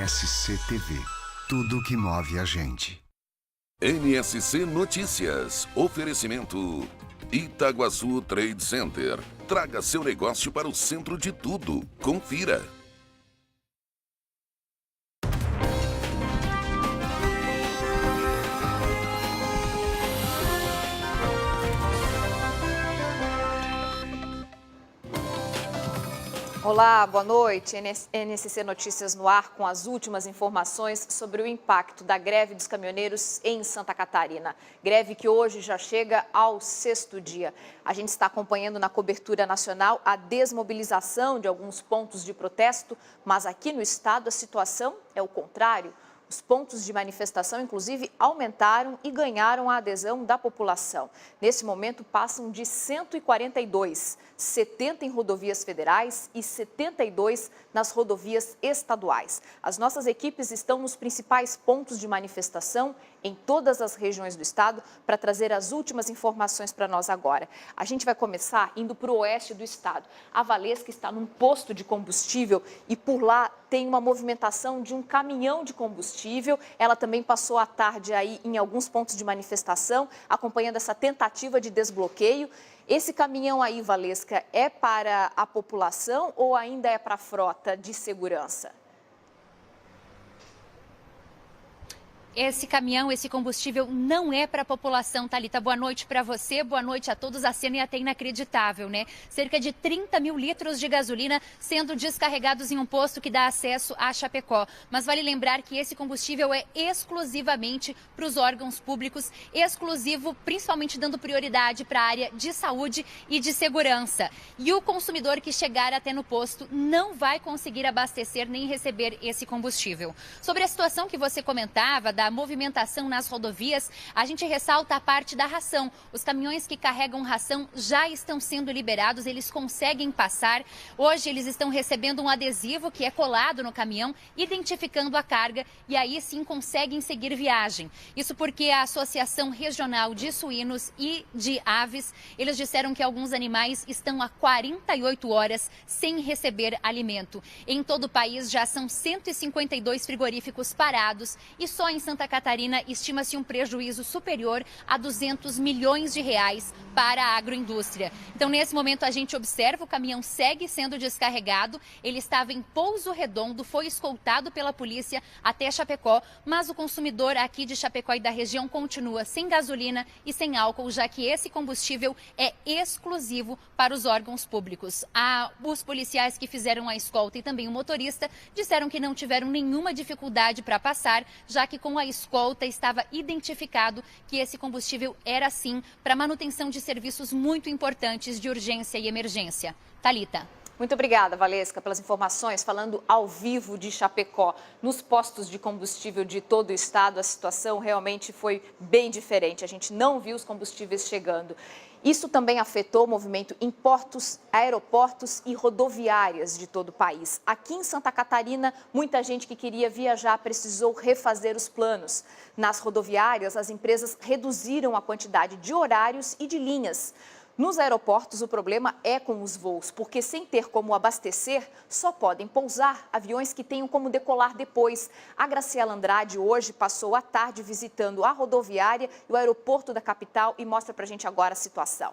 NSC TV. Tudo que move a gente. NSC Notícias. Oferecimento Itaguaçu Trade Center. Traga seu negócio para o centro de tudo. Confira. Olá, boa noite. NSC Notícias no ar com as últimas informações sobre o impacto da greve dos caminhoneiros em Santa Catarina. Greve que hoje já chega ao 6º dia. A gente está acompanhando na cobertura nacional a desmobilização de alguns pontos de protesto, mas aqui no estado a situação é o contrário. Os pontos de manifestação, inclusive, aumentaram e ganharam a adesão da população. Nesse momento, passam de 142, 70 em rodovias federais e 72 nas rodovias estaduais. As nossas equipes estão nos principais pontos de manifestação em todas as regiões do estado para trazer as últimas informações para nós agora. A gente vai começar indo para o oeste do estado. A Valesca está num posto de combustível e por lá tem uma movimentação de um caminhão de combustível. Ela também passou a tarde aí em alguns pontos de manifestação, acompanhando essa tentativa de desbloqueio. Esse caminhão aí, Valesca, é para a população ou ainda é para a frota de segurança? Esse caminhão, esse combustível não é para a população, Thalita. Boa noite para você, boa noite a todos. A cena é até inacreditável, né? Cerca de 30 mil litros de gasolina sendo descarregados em um posto que dá acesso a Chapecó. Mas vale lembrar que esse combustível é exclusivamente para os órgãos públicos, exclusivo, principalmente dando prioridade para a área de saúde e de segurança. E o consumidor que chegar até no posto não vai conseguir abastecer nem receber esse combustível. Sobre a situação que você comentava, da movimentação nas rodovias, a gente ressalta a parte da ração. Os caminhões que carregam ração já estão sendo liberados, eles conseguem passar. Hoje eles estão recebendo um adesivo que é colado no caminhão, identificando a carga e aí sim conseguem seguir viagem. Isso porque a Associação Regional de Suínos e de Aves, eles disseram que alguns animais estão há 48 horas sem receber alimento. Em todo o país já são 152 frigoríficos parados e só em Santa Catarina estima-se um prejuízo superior a 200 milhões de reais para a agroindústria. Então, nesse momento, a gente observa o caminhão segue sendo descarregado. Ele estava em Pouso Redondo, foi escoltado pela polícia até Chapecó, mas o consumidor aqui de Chapecó e da região continua sem gasolina e sem álcool, já que esse combustível é exclusivo para os órgãos públicos. Os policiais que fizeram a escolta e também o motorista disseram que não tiveram nenhuma dificuldade para passar, já que com a escolta estava identificado que esse combustível era sim para manutenção de serviços muito importantes de urgência e emergência. Thalita. Muito obrigada, Valesca, pelas informações. Falando ao vivo de Chapecó, nos postos de combustível de todo o estado, a situação realmente foi bem diferente. A gente não viu os combustíveis chegando. Isso também afetou o movimento em portos, aeroportos e rodoviárias de todo o país. Aqui em Santa Catarina, muita gente que queria viajar precisou refazer os planos. Nas rodoviárias, as empresas reduziram a quantidade de horários e de linhas. Nos aeroportos, o problema é com os voos, porque sem ter como abastecer, só podem pousar aviões que tenham como decolar depois. A Graciela Andrade hoje passou a tarde visitando a rodoviária e o aeroporto da capital e mostra pra gente agora a situação.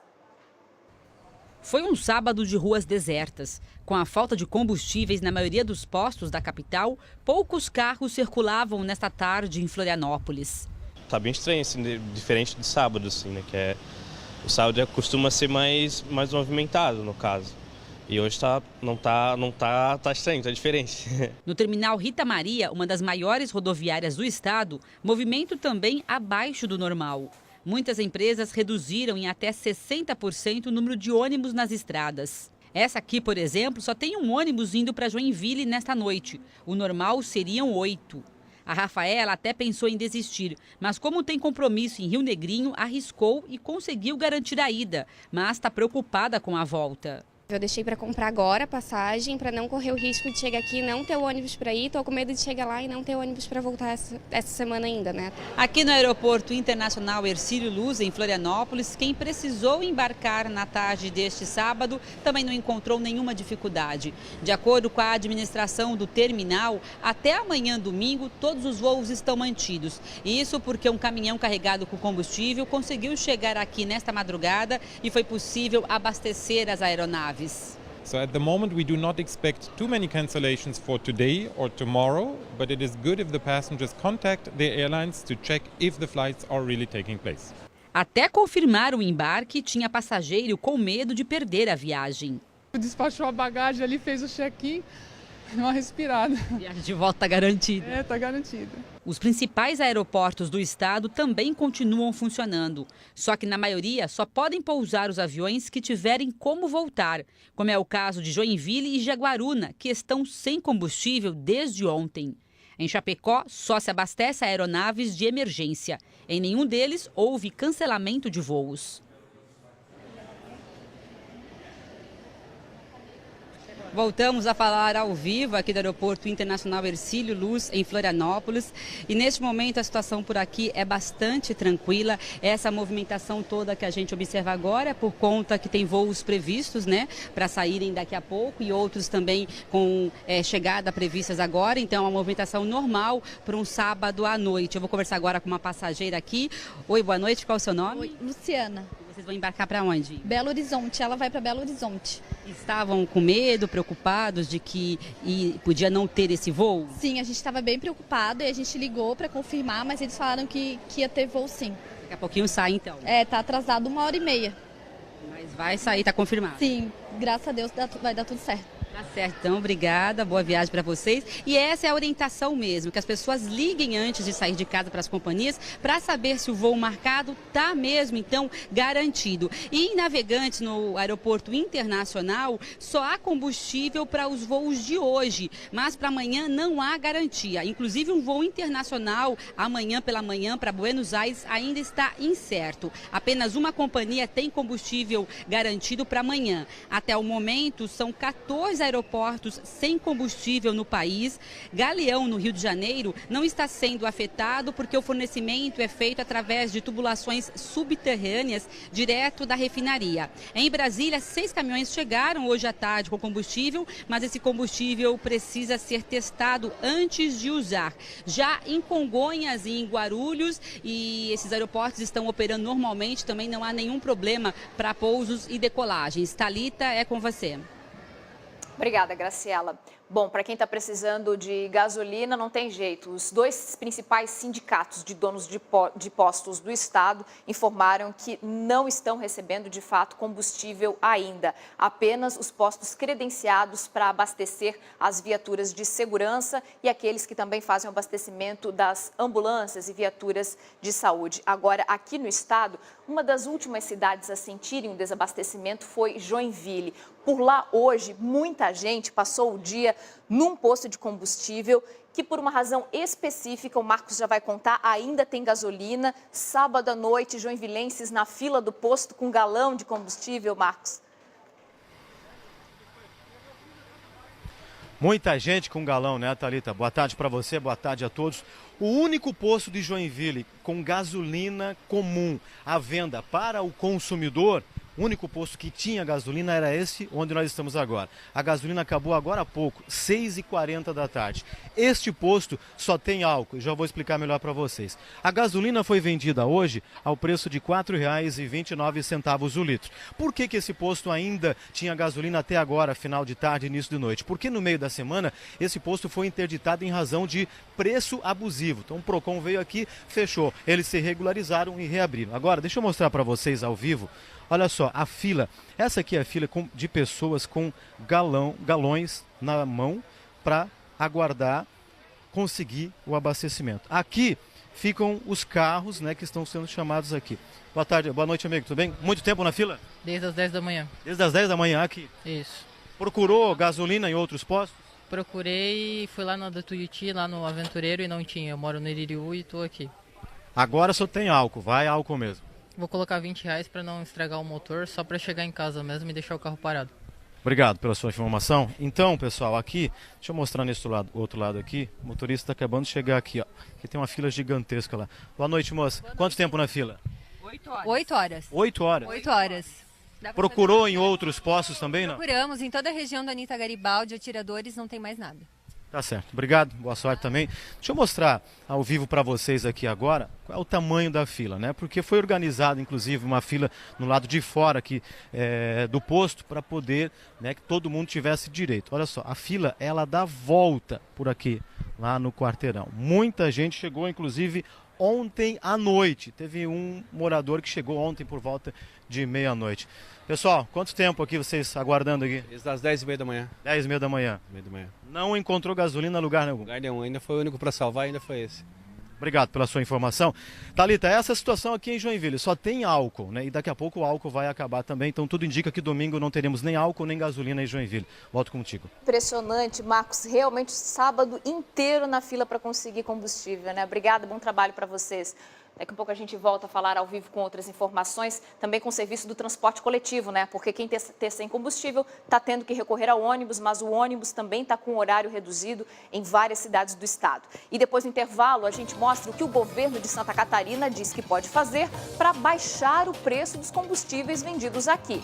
Foi um sábado de ruas desertas. Com a falta de combustíveis na maioria dos postos da capital, poucos carros circulavam nesta tarde em Florianópolis. Tá bem estranho, assim, diferente de sábado, assim, né, o sábado costuma ser mais movimentado, no caso. E hoje tá estranho, tá diferente. No terminal Rita Maria, uma das maiores rodoviárias do estado, movimento também abaixo do normal. Muitas empresas reduziram em até 60% o número de ônibus nas estradas. Essa aqui, por exemplo, só tem um ônibus indo para Joinville nesta noite. O normal seriam 8. A Rafaela até pensou em desistir, mas como tem compromisso em Rio Negrinho, arriscou e conseguiu garantir a ida, mas está preocupada com a volta. Eu deixei para comprar agora a passagem, para não correr o risco de chegar aqui e não ter o ônibus para ir. Estou com medo de chegar lá e não ter ônibus para voltar essa semana ainda, né? Aqui no Aeroporto Internacional Hercílio Luz, em Florianópolis, quem precisou embarcar na tarde deste sábado também não encontrou nenhuma dificuldade. De acordo com a administração do terminal, até amanhã domingo todos os voos estão mantidos. Isso porque um caminhão carregado com combustível conseguiu chegar aqui nesta madrugada e foi possível abastecer as aeronaves. So at the moment we do not expect too many cancellations for today or tomorrow, but it is good if the passengers contact their airlines to check if the flights are really taking place. Até confirmar o embarque, tinha passageiro com medo de perder a viagem. Despachou a bagagem ali, fez o check-in, uma respirada. A viagem de volta está garantida. Está garantida. Os principais aeroportos do estado também continuam funcionando. Só que na maioria só podem pousar os aviões que tiverem como voltar, como é o caso de Joinville e Jaguaruna, que estão sem combustível desde ontem. Em Chapecó, só se abastece aeronaves de emergência. Em nenhum deles houve cancelamento de voos. Voltamos a falar ao vivo aqui do Aeroporto Internacional Hercílio Luz, em Florianópolis. E neste momento a situação por aqui é bastante tranquila. Essa movimentação toda que a gente observa agora é por conta que tem voos previstos, né, para saírem daqui a pouco e outros também com chegada previstas agora. Então é uma movimentação normal para um sábado à noite. Eu vou conversar agora com uma passageira aqui. Oi, boa noite, qual é o seu nome? Oi, Luciana. Vocês vão embarcar para onde? Belo Horizonte, ela vai para Belo Horizonte. Estavam com medo, preocupados de que podia não ter esse voo? Sim, a gente estava bem preocupado e a gente ligou para confirmar, mas eles falaram que ia ter voo sim. Daqui a pouquinho sai então? Tá atrasado 1h30. Mas vai sair, tá confirmado? Sim, graças a Deus vai dar tudo certo. Tá certo, então obrigada, boa viagem para vocês. E essa é a orientação mesmo, que as pessoas liguem antes de sair de casa para as companhias para saber se o voo marcado está mesmo, então, garantido. E em Navegantes, no Aeroporto Internacional, só há combustível para os voos de hoje, mas para amanhã não há garantia. Inclusive um voo internacional amanhã pela manhã para Buenos Aires ainda está incerto. Apenas uma companhia tem combustível garantido para amanhã. Até o momento, são 14 aeroportos sem combustível no país. Galeão, no Rio de Janeiro, não está sendo afetado porque o fornecimento é feito através de tubulações subterrâneas direto da refinaria. Em Brasília, 6 caminhões chegaram hoje à tarde com combustível, mas esse combustível precisa ser testado antes de usar. Já em Congonhas e em Guarulhos, e esses aeroportos estão operando normalmente, também não há nenhum problema para pousos e decolagens. Thalita, é com você. Obrigada, Graciela. Bom, para quem está precisando de gasolina, não tem jeito. Os 2 principais sindicatos de donos de postos do estado informaram que não estão recebendo, de fato, combustível ainda. Apenas os postos credenciados para abastecer as viaturas de segurança e aqueles que também fazem o abastecimento das ambulâncias e viaturas de saúde. Agora, aqui no estado, uma das últimas cidades a sentirem o desabastecimento foi Joinville. Por lá, hoje, muita gente passou o dia num posto de combustível que, por uma razão específica, o Marcos já vai contar, ainda tem gasolina. Sábado à noite, joinvilenses na fila do posto com galão de combustível, Marcos. Muita gente com galão, né, Thalita? Boa tarde para você, boa tarde a todos. O único posto de Joinville com gasolina comum à venda para o consumidor, o único posto que tinha gasolina era esse onde nós estamos agora. A gasolina acabou agora há pouco, 6h40 da tarde. Este posto só tem álcool, já vou explicar melhor para vocês. A gasolina foi vendida hoje ao preço de R$ 4,29 o litro. Por que esse posto ainda tinha gasolina até agora, final de tarde, início de noite? Porque no meio da semana esse posto foi interditado em razão de preço abusivo. Então o Procon veio aqui, fechou. Eles se regularizaram e reabriram. Agora, deixa eu mostrar para vocês ao vivo. Olha só, a fila, essa aqui é a fila de pessoas com galões na mão para aguardar conseguir o abastecimento. Aqui ficam os carros, né, que estão sendo chamados aqui. Boa tarde, boa noite, amigo, tudo bem? Muito tempo na fila? Desde as 10 da manhã. Desde as 10 da manhã aqui? Isso. Procurou gasolina em outros postos? Procurei, fui lá no Tuiuti, lá no Aventureiro e não tinha. Eu moro no Iririú e estou aqui. Agora só tem álcool, vai álcool mesmo. Vou colocar R$20 para não estragar o motor, só para chegar em casa mesmo e deixar o carro parado. Obrigado pela sua informação. Então, pessoal, aqui, deixa eu mostrar nesse outro lado aqui. O motorista está acabando de chegar aqui, ó. Aqui tem uma fila gigantesca lá. Boa noite, moça. Quanto tempo na fila? 8 horas. 8 horas. 8 horas? 8 horas. Procurou em outros postos também, não? Procuramos em toda a região da Anitta Garibaldi, Atiradores, não tem mais nada. Tá certo. Obrigado, boa sorte também. Deixa eu mostrar ao vivo para vocês aqui agora qual é o tamanho da fila, né? Porque foi organizada, inclusive, uma fila no lado de fora aqui do posto para poder, né, que todo mundo tivesse direito. Olha só, a fila, ela dá volta por aqui, lá no quarteirão. Muita gente chegou, inclusive, ontem à noite. Teve um morador que chegou ontem por volta de meia-noite. Pessoal, quanto tempo aqui vocês aguardando aqui? Desde as 10h30 da manhã. 10h30 da manhã. 10h30 da manhã. Não encontrou gasolina em lugar nenhum? Lugar nenhum, ainda foi o único para salvar, ainda foi esse. Obrigado pela sua informação. Thalita, essa situação aqui em Joinville só tem álcool, né? E daqui a pouco o álcool vai acabar também, então tudo indica que domingo não teremos nem álcool nem gasolina em Joinville. Volto contigo. Impressionante, Marcos. Realmente sábado inteiro na fila para conseguir combustível, né? Obrigada, bom trabalho para vocês. Daqui a pouco a gente volta a falar ao vivo com outras informações, também com o serviço do transporte coletivo, né? Porque quem ter sem combustível está tendo que recorrer ao ônibus, mas o ônibus também está com horário reduzido em várias cidades do estado. E depois do intervalo, a gente mostra o que o governo de Santa Catarina diz que pode fazer para baixar o preço dos combustíveis vendidos aqui.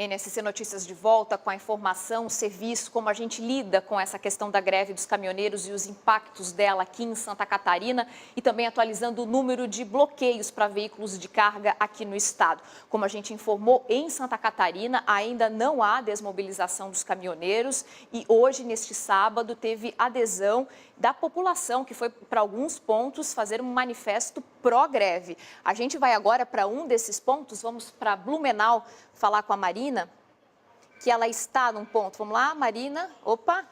NSC Notícias de volta com a informação, o serviço, como a gente lida com essa questão da greve dos caminhoneiros e os impactos dela aqui em Santa Catarina e também atualizando o número de bloqueios para veículos de carga aqui no estado. Como a gente informou, em Santa Catarina ainda não há desmobilização dos caminhoneiros e hoje, neste sábado, teve adesão da população que foi para alguns pontos fazer um manifesto pró-greve. A gente vai agora para um desses pontos, vamos para Blumenau falar com a Marina, que ela está num ponto. Vamos lá, Marina, opa,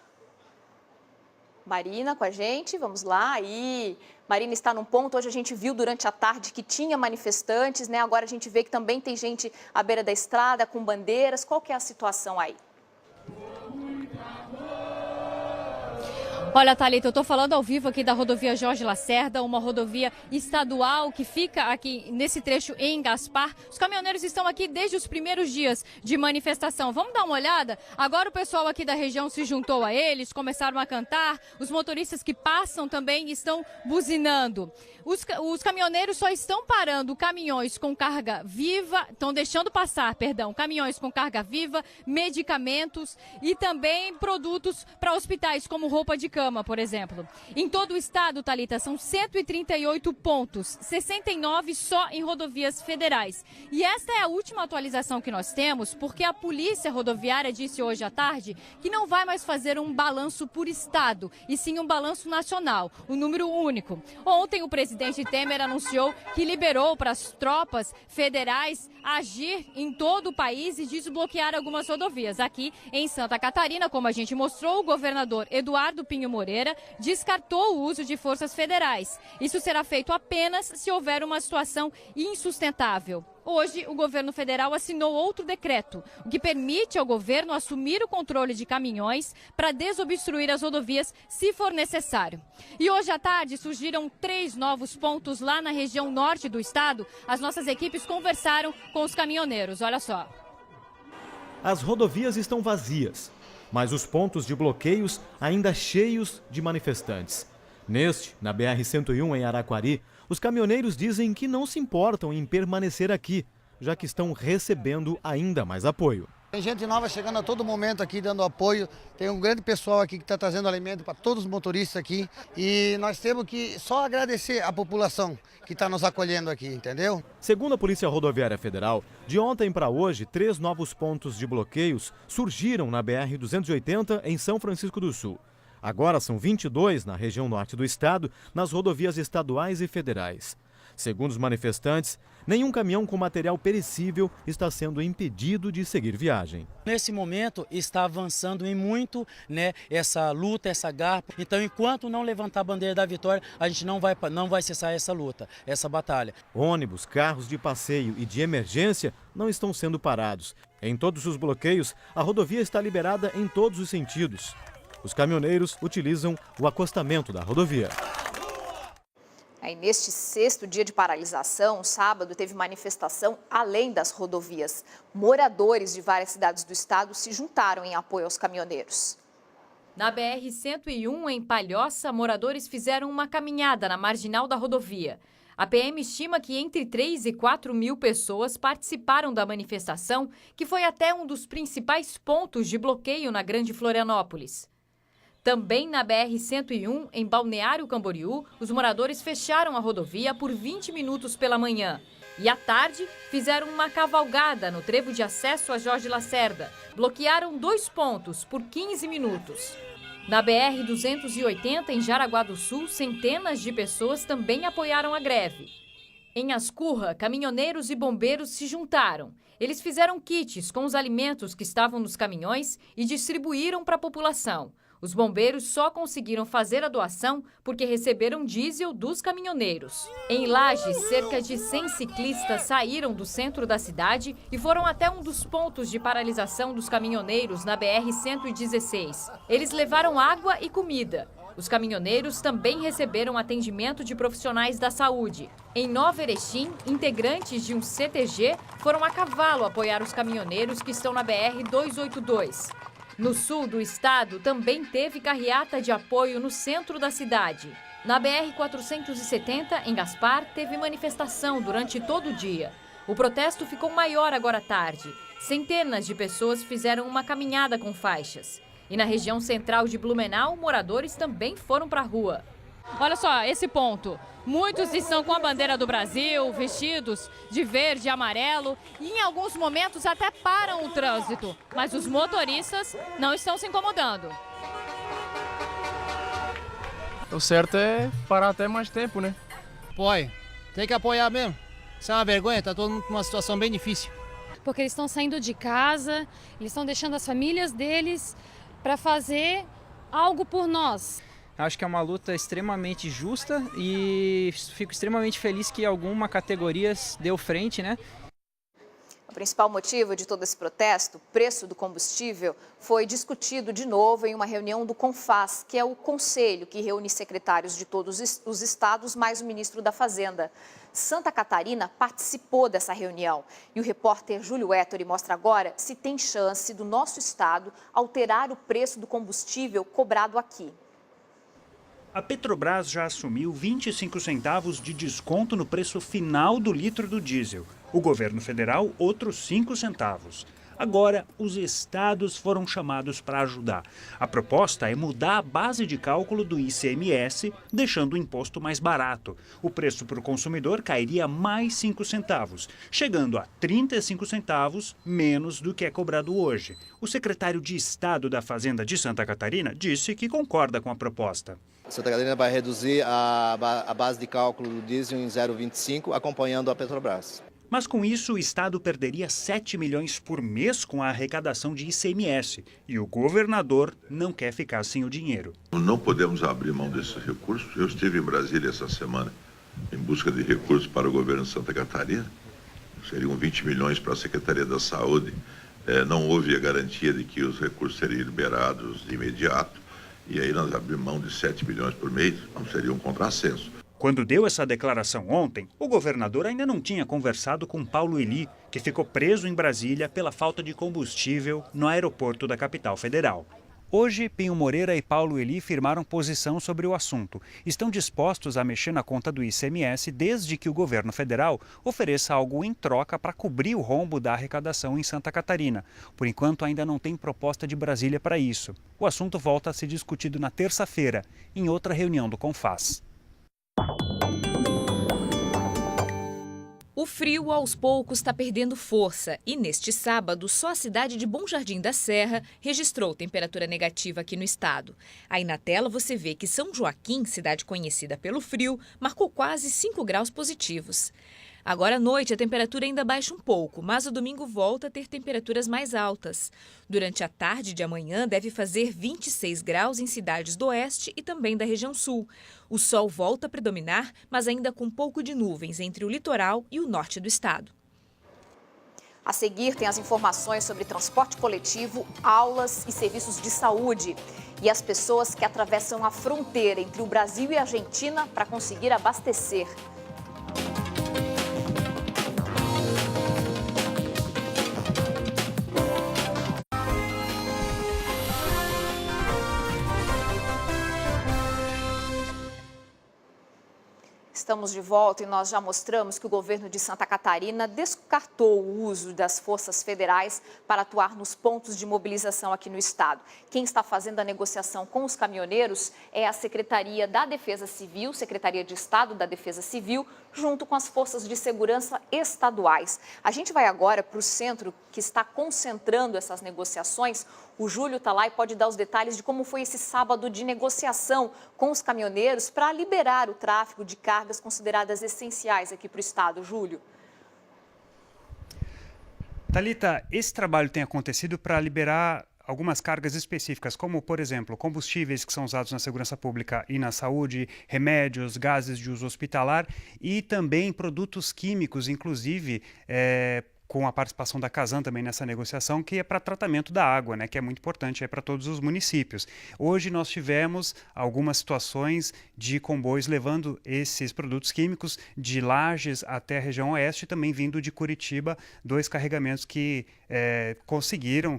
Marina com a gente, vamos lá, aí, Marina está num ponto, hoje a gente viu durante a tarde que tinha manifestantes, né? Agora a gente vê que também tem gente à beira da estrada com bandeiras, qual que é a situação aí? Olha, Thalita, eu estou falando ao vivo aqui da rodovia Jorge Lacerda, uma rodovia estadual que fica aqui nesse trecho em Gaspar. Os caminhoneiros estão aqui desde os primeiros dias de manifestação. Vamos dar uma olhada? Agora o pessoal aqui da região se juntou a eles, começaram a cantar. Os motoristas que passam também estão buzinando. Os caminhoneiros só estão parando caminhões com carga viva, estão deixando passar, caminhões com carga viva, medicamentos e também produtos para hospitais, como roupa de cama, por exemplo. Em todo o estado, Thalita, são 138 pontos, 69 só em rodovias federais. E esta é a última atualização que nós temos, porque a Polícia Rodoviária disse hoje à tarde que não vai mais fazer um balanço por estado, e sim um balanço nacional, um número único. Ontem, o presidente Temer anunciou que liberou para as tropas federais agir em todo o país e desbloquear algumas rodovias. Aqui em Santa Catarina, como a gente mostrou, o governador Eduardo Pinho Moreira descartou o uso de forças federais. Isso será feito apenas se houver uma situação insustentável. Hoje, o governo federal assinou outro decreto, o que permite ao governo assumir o controle de caminhões para desobstruir as rodovias se for necessário. E hoje à tarde surgiram 3 novos pontos lá na região norte do estado. As nossas equipes conversaram com os caminhoneiros. Olha só. As rodovias estão vazias, mas os pontos de bloqueios ainda cheios de manifestantes. Neste, na BR-101 em Araquari, os caminhoneiros dizem que não se importam em permanecer aqui, já que estão recebendo ainda mais apoio. Tem gente nova chegando a todo momento aqui dando apoio, tem um grande pessoal aqui que está trazendo alimento para todos os motoristas aqui e nós temos que só agradecer a população que está nos acolhendo aqui, entendeu? Segundo a Polícia Rodoviária Federal, de ontem para hoje, 3 novos pontos de bloqueios surgiram na BR-280 em São Francisco do Sul. Agora são 22 na região norte do estado, nas rodovias estaduais e federais. Segundo os manifestantes, nenhum caminhão com material perecível está sendo impedido de seguir viagem. Nesse momento está avançando em muito, essa luta, essa garra. Então, enquanto não levantar a bandeira da vitória, a gente não vai cessar essa luta, essa batalha. Ônibus, carros de passeio e de emergência não estão sendo parados. Em todos os bloqueios, a rodovia está liberada em todos os sentidos. Os caminhoneiros utilizam o acostamento da rodovia. Aí, neste 6º dia de paralisação, sábado, teve manifestação além das rodovias. Moradores de várias cidades do estado se juntaram em apoio aos caminhoneiros. Na BR-101, em Palhoça, moradores fizeram uma caminhada na marginal da rodovia. A PM estima que entre 3 e 4 mil pessoas participaram da manifestação, que foi até um dos principais pontos de bloqueio na Grande Florianópolis. Também na BR-101, em Balneário Camboriú, os moradores fecharam a rodovia por 20 minutos pela manhã. E à tarde, fizeram uma cavalgada no trevo de acesso a Jorge Lacerda. Bloquearam 2 pontos por 15 minutos. Na BR-280, em Jaraguá do Sul, centenas de pessoas também apoiaram a greve. Em Ascurra, caminhoneiros e bombeiros se juntaram. Eles fizeram kits com os alimentos que estavam nos caminhões e distribuíram para a população. Os bombeiros só conseguiram fazer a doação porque receberam diesel dos caminhoneiros. Em Lages, cerca de 100 ciclistas saíram do centro da cidade e foram até um dos pontos de paralisação dos caminhoneiros na BR-116. Eles levaram água e comida. Os caminhoneiros também receberam atendimento de profissionais da saúde. Em Nova Erechim, integrantes de um CTG foram a cavalo apoiar os caminhoneiros que estão na BR-282. No sul do estado, também teve carreata de apoio no centro da cidade. Na BR-470, em Gaspar, teve manifestação durante todo o dia. O protesto ficou maior agora à tarde. Centenas de pessoas fizeram uma caminhada com faixas. E na região central de Blumenau, moradores também foram para a rua. Olha só, esse ponto. Muitos estão com a bandeira do Brasil, vestidos de verde e amarelo e em alguns momentos até param o trânsito. Mas os motoristas não estão se incomodando. O certo é parar até mais tempo, né? Apoio. Tem que apoiar mesmo. Isso é uma vergonha, tá todo mundo numa situação bem difícil. Porque eles estão saindo de casa, eles estão deixando as famílias deles para fazer algo por nós. Acho que é uma luta extremamente justa e fico extremamente feliz que alguma categoria deu frente, né? O principal motivo de todo esse protesto, o preço do combustível, foi discutido de novo em uma reunião do CONFAS, que é o conselho que reúne secretários de todos os estados, mais o ministro da Fazenda. Santa Catarina participou dessa reunião e o repórter Júlio Ettore mostra agora se tem chance do nosso estado alterar o preço do combustível cobrado aqui. A Petrobras já assumiu 25 centavos de desconto no preço final do litro do diesel. O governo federal, outros 5 centavos. Agora, os estados foram chamados para ajudar. A proposta é mudar a base de cálculo do ICMS, deixando o imposto mais barato. O preço para o consumidor cairia mais 5 centavos, chegando a 35 centavos menos do que é cobrado hoje. O secretário de Estado da Fazenda de Santa Catarina disse que concorda com a proposta. Santa Catarina vai reduzir a base de cálculo do diesel em 0,25, acompanhando a Petrobras. Mas com isso, o Estado perderia 7 milhões por mês com a arrecadação de ICMS. E o governador não quer ficar sem o dinheiro. Não podemos abrir mão desses recursos. Eu estive em Brasília essa semana em busca de recursos para o governo de Santa Catarina. Seriam 20 milhões para a Secretaria da Saúde. Não houve a garantia de que os recursos seriam liberados de imediato. E aí nós abrimos mão de 7 milhões por mês. Não seria um contrassenso. Quando deu essa declaração ontem, o governador ainda não tinha conversado com Paulo Eli, que ficou preso em Brasília pela falta de combustível no aeroporto da capital federal. Hoje, Pinho Moreira e Paulo Eli firmaram posição sobre o assunto. Estão dispostos a mexer na conta do ICMS desde que o governo federal ofereça algo em troca para cobrir o rombo da arrecadação em Santa Catarina. Por enquanto, ainda não tem proposta de Brasília para isso. O assunto volta a ser discutido na terça-feira, em outra reunião do CONFAS. O frio, aos poucos, está perdendo força e, neste sábado, só a cidade de Bom Jardim da Serra registrou temperatura negativa aqui no estado. Aí na tela você vê que São Joaquim, cidade conhecida pelo frio, marcou quase 5 graus positivos. Agora à noite a temperatura ainda baixa um pouco, mas o domingo volta a ter temperaturas mais altas. Durante a tarde de amanhã deve fazer 26 graus em cidades do oeste e também da região sul. O sol volta a predominar, mas ainda com um pouco de nuvens entre o litoral e o norte do estado. A seguir tem as informações sobre transporte coletivo, aulas e serviços de saúde. E as pessoas que atravessam a fronteira entre o Brasil e a Argentina para conseguir abastecer. Estamos de volta e nós já mostramos que o governo de Santa Catarina descartou o uso das forças federais para atuar nos pontos de mobilização aqui no estado. Quem está fazendo a negociação com os caminhoneiros é a Secretaria da Defesa Civil, Secretaria de Estado da Defesa Civil, junto com as forças de segurança estaduais. A gente vai agora para o centro que está concentrando essas negociações. O Júlio está lá e pode dar os detalhes de como foi esse sábado de negociação com os caminhoneiros para liberar o tráfego de cargas consideradas essenciais aqui para o estado. Júlio. Thalita, esse trabalho tem acontecido para liberar algumas cargas específicas, como, por exemplo, combustíveis que são usados na segurança pública e na saúde, remédios, gases de uso hospitalar e também produtos químicos, inclusive com a participação da Casan também nessa negociação, que é para tratamento da água, né, que é muito importante para todos os municípios. Hoje nós tivemos algumas situações de comboios levando esses produtos químicos de Lages até a região oeste, também vindo de Curitiba, 2 carregamentos que conseguiram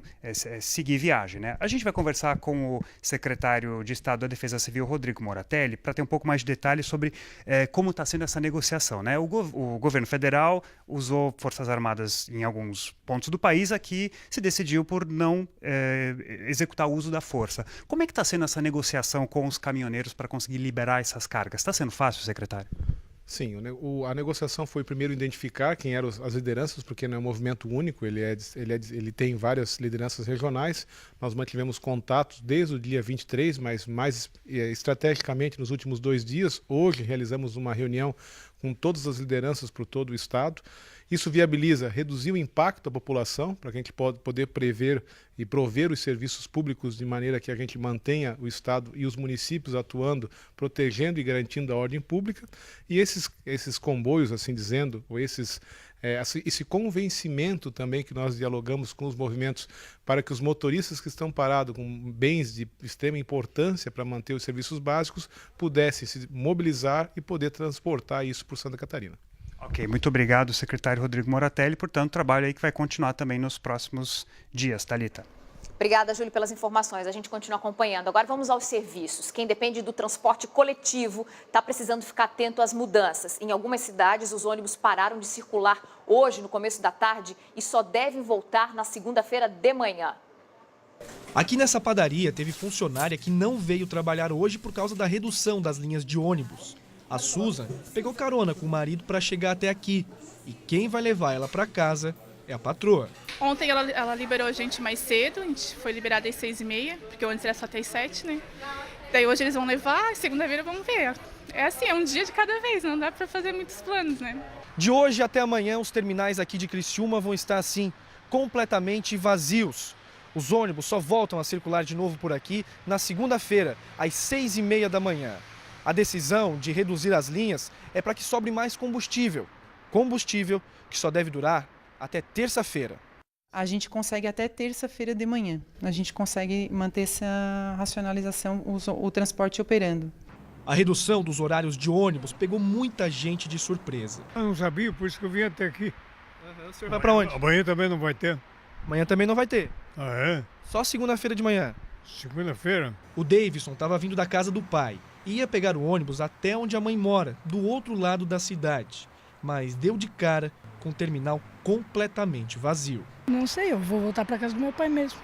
seguir viagem, né? A gente vai conversar com o secretário de Estado da Defesa Civil, Rodrigo Moratelli, para ter um pouco mais de detalhes sobre como está sendo essa negociação, né? O governo federal usou Forças Armadas em alguns pontos do país, aqui se decidiu por não executar o uso da força. Como é que está sendo essa negociação com os caminhoneiros para conseguir liberar essas cargas? Está sendo fácil, secretário? Sim, a negociação foi primeiro identificar quem eram as lideranças, porque não é um movimento único, ele tem várias lideranças regionais. Nós mantivemos contatos desde o dia 23, mas mais estrategicamente nos últimos 2 dias. Hoje realizamos uma reunião com todas as lideranças por todo o estado. Isso viabiliza reduzir o impacto da população, para que a gente poder prever e prover os serviços públicos de maneira que a gente mantenha o Estado e os municípios atuando, protegendo e garantindo a ordem pública. E esses comboios, assim dizendo, ou esse convencimento também que nós dialogamos com os movimentos para que os motoristas que estão parados com bens de extrema importância para manter os serviços básicos pudessem se mobilizar e poder transportar isso por Santa Catarina. Ok, muito obrigado, secretário Rodrigo Moratelli. Portanto, trabalho aí que vai continuar também nos próximos dias. Thalita. Obrigada, Júlio, pelas informações. A gente continua acompanhando. Agora vamos aos serviços. Quem depende do transporte coletivo está precisando ficar atento às mudanças. Em algumas cidades, os ônibus pararam de circular hoje, no começo da tarde, e só devem voltar na segunda-feira de manhã. Aqui nessa padaria, teve funcionária que não veio trabalhar hoje por causa da redução das linhas de ônibus. A Susan pegou carona com o marido para chegar até aqui. E quem vai levar ela para casa é a patroa. Ontem ela liberou a gente mais cedo, a gente foi liberada às 6h30, porque antes era só até às 7, né? Daí hoje eles vão levar, segunda-feira vamos ver. É assim, é um dia de cada vez, não dá para fazer muitos planos, né? De hoje até amanhã, os terminais aqui de Criciúma vão estar assim, completamente vazios. Os ônibus só voltam a circular de novo por aqui na segunda-feira, às 6h30 da manhã. A decisão de reduzir as linhas é para que sobre mais combustível. Combustível que só deve durar até terça-feira. A gente consegue até terça-feira de manhã. A gente consegue manter essa racionalização, o transporte operando. A redução dos horários de ônibus pegou muita gente de surpresa. Eu não sabia, por isso que eu vim até aqui. O senhor vai para onde? Amanhã também não vai ter. Amanhã também não vai ter. Ah, é? Só segunda-feira de manhã. Segunda-feira? O Davidson estava vindo da casa do pai. Ia pegar o ônibus até onde a mãe mora, do outro lado da cidade. Mas deu de cara com o terminal completamente vazio. Não sei, eu vou voltar para casa do meu pai mesmo.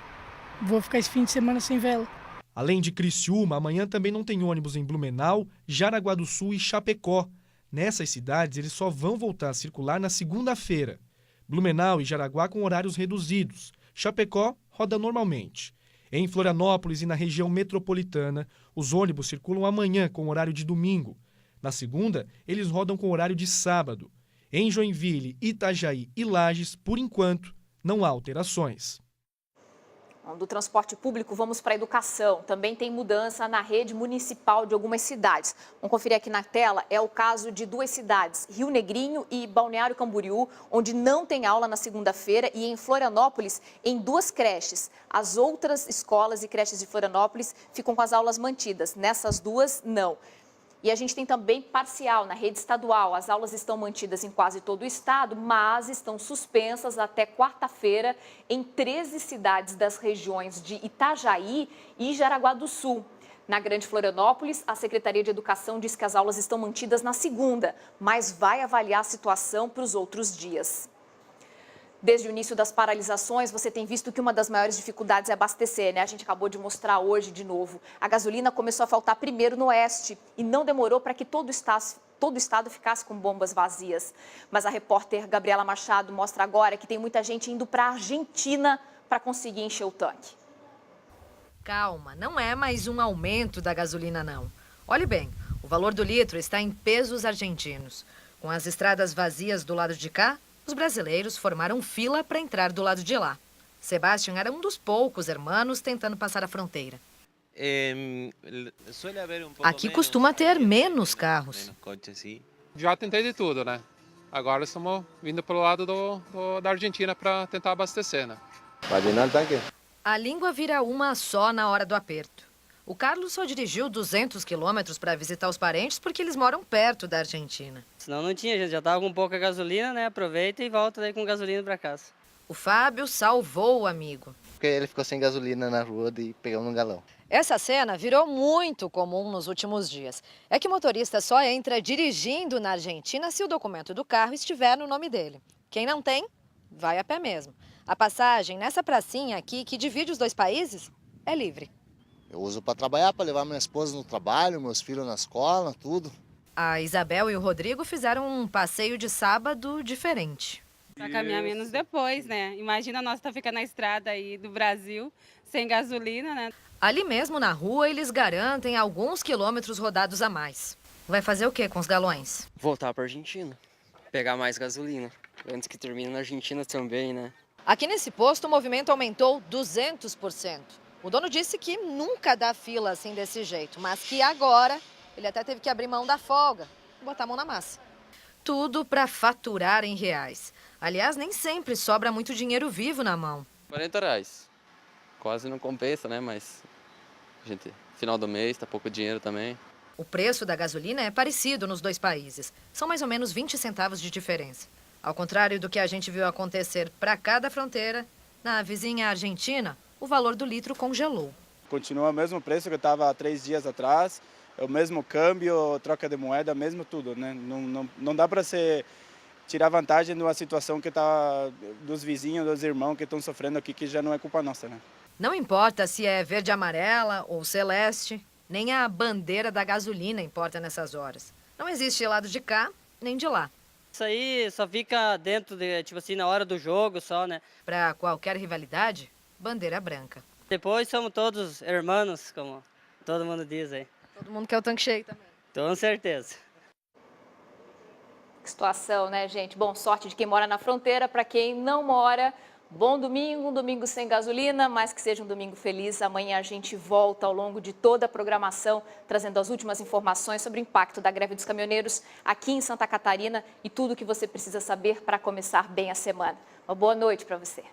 Vou ficar esse fim de semana sem vela. Além de Criciúma, amanhã também não tem ônibus em Blumenau, Jaraguá do Sul e Chapecó. Nessas cidades, eles só vão voltar a circular na segunda-feira. Blumenau e Jaraguá com horários reduzidos. Chapecó roda normalmente. Em Florianópolis e na região metropolitana, os ônibus circulam amanhã com horário de domingo. Na segunda, eles rodam com horário de sábado. Em Joinville, Itajaí e Lages, por enquanto, não há alterações. Do transporte público, vamos para a educação. Também tem mudança na rede municipal de algumas cidades. Vamos conferir aqui na tela, é o caso de 2 cidades, Rio Negrinho e Balneário Camboriú, onde não tem aula na segunda-feira, e em Florianópolis, em 2 creches. As outras escolas e creches de Florianópolis ficam com as aulas mantidas, nessas 2, não. E a gente tem também parcial na rede estadual. As aulas estão mantidas em quase todo o estado, mas estão suspensas até quarta-feira em 13 cidades das regiões de Itajaí e Jaraguá do Sul. Na Grande Florianópolis, a Secretaria de Educação diz que as aulas estão mantidas na segunda, mas vai avaliar a situação para os outros dias. Desde o início das paralisações, você tem visto que uma das maiores dificuldades é abastecer, né? A gente acabou de mostrar hoje de novo. A gasolina começou a faltar primeiro no oeste e não demorou para que todo o estado ficasse com bombas vazias. Mas a repórter Gabriela Machado mostra agora que tem muita gente indo para a Argentina para conseguir encher o tanque. Calma, não é mais um aumento da gasolina, não. Olhe bem, o valor do litro está em pesos argentinos. Com as estradas vazias do lado de cá, os brasileiros formaram fila para entrar do lado de lá. Sebastião era um dos poucos hermanos tentando passar a fronteira. Aqui costuma ter menos carros. Já tentei de tudo, né? Agora estamos vindo para o lado da Argentina para tentar abastecer, né? A língua vira uma só na hora do aperto. O Carlos só dirigiu 200 quilômetros para visitar os parentes porque eles moram perto da Argentina. Senão não tinha, a gente já estava com pouca gasolina, né? Aproveita e volta daí com gasolina para casa. O Fábio salvou o amigo. Porque ele ficou sem gasolina na rua e pegamos um galão. Essa cena virou muito comum nos últimos dias. É que o motorista só entra dirigindo na Argentina se o documento do carro estiver no nome dele. Quem não tem, vai a pé mesmo. A passagem nessa pracinha aqui, que divide os 2 países, é livre. Eu uso para trabalhar, para levar minha esposa no trabalho, meus filhos na escola, tudo. A Isabel e o Rodrigo fizeram um passeio de sábado diferente. Para caminhar menos depois, né? Imagina nós estar ficando na estrada aí do Brasil, sem gasolina, né? Ali mesmo na rua, eles garantem alguns quilômetros rodados a mais. Vai fazer o que com os galões? Voltar para a Argentina, pegar mais gasolina, antes que termine na Argentina também, né? Aqui nesse posto, o movimento aumentou 200%. O dono disse que nunca dá fila assim desse jeito, mas que agora ele até teve que abrir mão da folga e botar a mão na massa. Tudo para faturar em reais. Aliás, nem sempre sobra muito dinheiro vivo na mão. R$40. Quase não compensa, né? Mas, gente, final do mês, tá pouco dinheiro também. O preço da gasolina é parecido nos 2 países. São mais ou menos 20 centavos de diferença. Ao contrário do que a gente viu acontecer para cada fronteira, na vizinha Argentina, o valor do litro congelou. Continua o mesmo preço que estava há 3 dias atrás, é o mesmo câmbio, troca de moeda, mesmo tudo, né? Não dá para tirar vantagem de uma situação que está dos vizinhos, dos irmãos que estão sofrendo aqui, que já não é culpa nossa, né? Não importa se é verde amarela ou celeste, nem a bandeira da gasolina importa nessas horas. Não existe lado de cá, nem de lá. Isso aí só fica dentro de, tipo assim, na hora do jogo só, né? Para qualquer rivalidade, bandeira branca. Depois somos todos irmãos, como todo mundo diz aí. Todo mundo quer o tanque cheio também. Com certeza. Que situação, né, gente? Bom, sorte de quem mora na fronteira. Para quem não mora, bom domingo, um domingo sem gasolina, mas que seja um domingo feliz. Amanhã a gente volta ao longo de toda a programação, trazendo as últimas informações sobre o impacto da greve dos caminhoneiros aqui em Santa Catarina e tudo o que você precisa saber para começar bem a semana. Uma boa noite para você.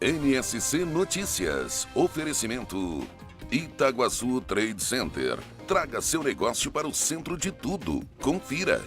NSC Notícias. Oferecimento Itaguaçu Trade Center. Traga seu negócio para o centro de tudo. Confira.